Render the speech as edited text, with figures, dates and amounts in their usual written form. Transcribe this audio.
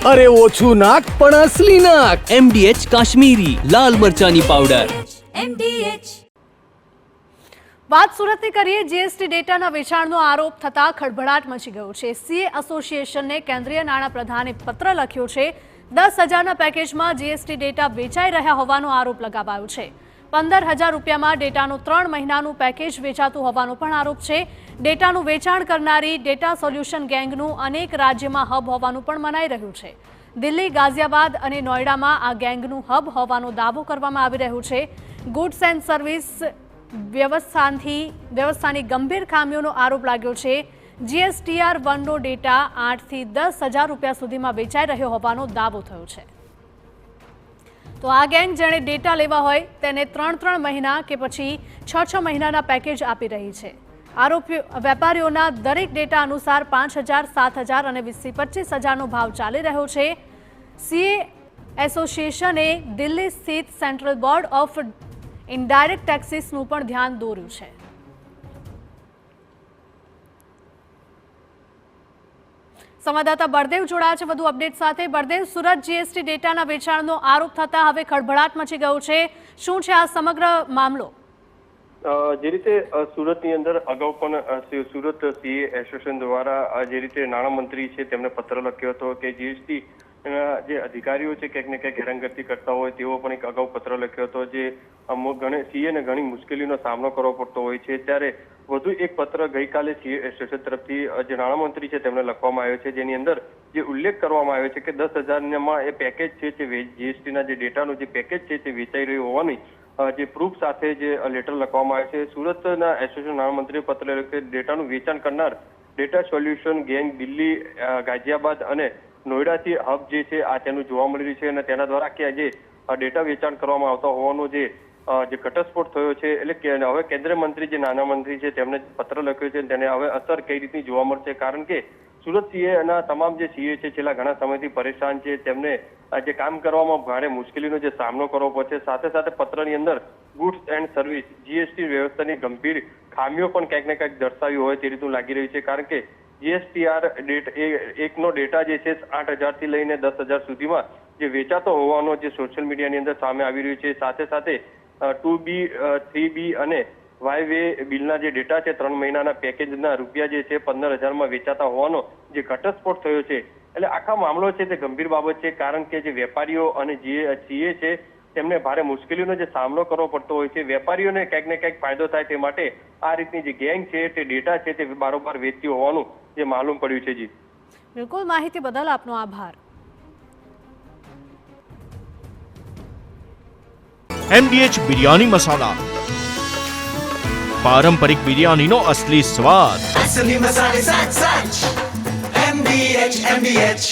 અરે ઓછું નાક પણ અસલી નાક. MDH કાશ્મીરી લાલ મરચાની પાવડર. MDH. વાત સુરતની કરીએ. જીએસટી ડેટાના વેચાણનો આરોપ થતા ખળભળાટ મચી ગયો છે. સીએ એસોસિએશનને કેન્દ્રીય નાણાં પ્રધાને પત્ર લખ્યો છે. 10,000ના પેકેજમાં જીએસટી ડેટા વેચાઈ રહ્યા હોવાનો આરોપ લગાવાયો છે. 15,000 રૂપિયામાં ડેટાનું 3 મહિનાનું પેકેજ વેચાતું હોવાનો પણ આરોપ છે. ડેટાનું વેચાણ કરનારી ડેટા સોલ્યુશન ગેંગનું અનેક રાજ્યમાં હબ હોવાનું પણ મનાઈ રહ્યું છે. દિલ્હી, ગાઝિયાબાદ અને નોઈડામાં આ ગેંગનું હબ હોવાનો દાવો કરવામાં આવી રહ્યો છે. ગુડ્સ એન્ડ સર્વિસ વ્યવસ્થાની ગંભીર ખામીઓનો આરોપ લાગ્યો છે. GSTR1નો ડેટા 8થી 10,000 રૂપિયા સુધીમાં વેચાઈ રહ્યો હોવાનો દાવો થયો છે. તો આ ગેંગ જેણે ડેટા લેવા હોય તેને 3 મહિના કે પછી 6 મહિનાના પેકેજ આપી રહી છે. આરોપી વેપારીઓના દરેક ડેટા અનુસાર 5,000, 7,000 અને 25,000નો ભાવ ચાલી રહ્યો છે. સીએ એસોસિએશને દિલ્હી સ્થિત સેન્ટ્રલ બોર્ડ ઓફ ઇનડાયરેક્ટ ટેક્સીસનું પણ ધ્યાન દોર્યું છે. સંવાદદાતા બળદેવ જોડાયા છે વધુ અપડેટ સાથે. બળદેવ, સુરત જીએસટી ડેટાના વેચાણનો આરોપ થતા હવે ખળભળાટ મચી ગયો છે. શું છે આ સમગ્ર મામલો? જે રીતે સુરતની અંદર અગાઉ પણ સુરત સીએ એસોસિએશન દ્વારા જે રીતે નાણામંત્રી છે તેમને પત્ર લખ્યો હતો કે જીએસટી જે અધિકારીઓ છે ક્યાંક ને ક્યાંક હેરાનગતિ કરતા હોય તેવો પણ એક અગાઉ પત્ર લખ્યો હતો. જે સીએને ઘણી મુશ્કેલીનો સામનો કરવો પડતો હોય છે. ત્યારે વધુ એક પત્ર ગઈકાલે સીએ એસોસિએશન તરફથી જે નાણામંત્રી છે તેમને લખવામાં આવ્યો છે, જેની અંદર જે ઉલ્લેખ કરવામાં આવ્યો છે કે 10,000માં એ પેકેજ છે જે જીએસટીના જે ડેટાનું જે પેકેજ છે તે વેચાઈ રહ્યું હોવાની જે પ્રૂફ સાથે જે લેટર લખવામાં આવે છે. સુરતના એસોસિએશન નાણામંત્રીએ પત્ર લખ્યો કે ડેટાનું વેચાણ કરનાર data solution gang Delhi, Ghaziabad અને નોઈડાથી હબ જે છે આ તેનું જોવા મળી રહ્યું છે અને તેના દ્વારા કે જે ડેટા વેચાણ કરવામાં આવતા હોવાનો જે ઘટસ્ફોટ થયો છે. એટલે કે હવે કેન્દ્રીય મંત્રી જે નાના મંત્રી છે તેમને પત્ર લખ્યો છે તેને હવે અસર કઈ રીતની જોવા મળશે, કારણ કે સુરત સીએના તમામ જે સીએ છે છેલ્લા ઘણા સમયથી પરેશાન છે. તેમને જે કામ કરવામાં ભારે મુશ્કેલીનો જે સામનો કરવો પડશે. સાથે સાથે પત્રની અંદર ગુડ્સ એન્ડ સર્વિસ જીએસટી વ્યવસ્થાની ગંભીર ખામીઓ પણ ક્યાંક ને ક્યાંક દર્શાવી હોય તે રીતનું લાગી રહ્યું છે, કારણ કે GSTR એકનો ડેટા જે છે 8,000થી લઈને 10,000 સુધીમાં જે વેચાતો હોવાનો જે સોશિયલ મીડિયાની અંદર સામે આવી રહ્યું છે. સાથે સાથે 2B, 3B અને YWay બિલના જે ડેટા છે 3 મહિનાના પેકેજના રૂપિયા જે છે 15,000માં વેચાતા હોવાનો જે ઘટસ્ફોટ થયો છે. એટલે આખા મામલો છે તે ગંભીર બાબત છે, કારણ કે જે વેપારીઓ અને જે સીએ છે તેમને ભારે મુશ્કેલીનો જે સામનો કરવો પડતો હોય છે. વેપારીઓને ક્યાંક ને ક્યાંક ફાયદો થાય તે માટે આ રીતની જે ગેંગ છે તે ડેટા છે તે બારોબાર વેચતી હોવાનું જે માલુમ પડ્યું છે. જી બિલકુલ, માહિતી બદલ આપનો આભાર. MDH બિરયાની મસાલા, પારંપરિક બિરયાનીનો અસલી સ્વાદ. असली मसाले साथ साथ MDH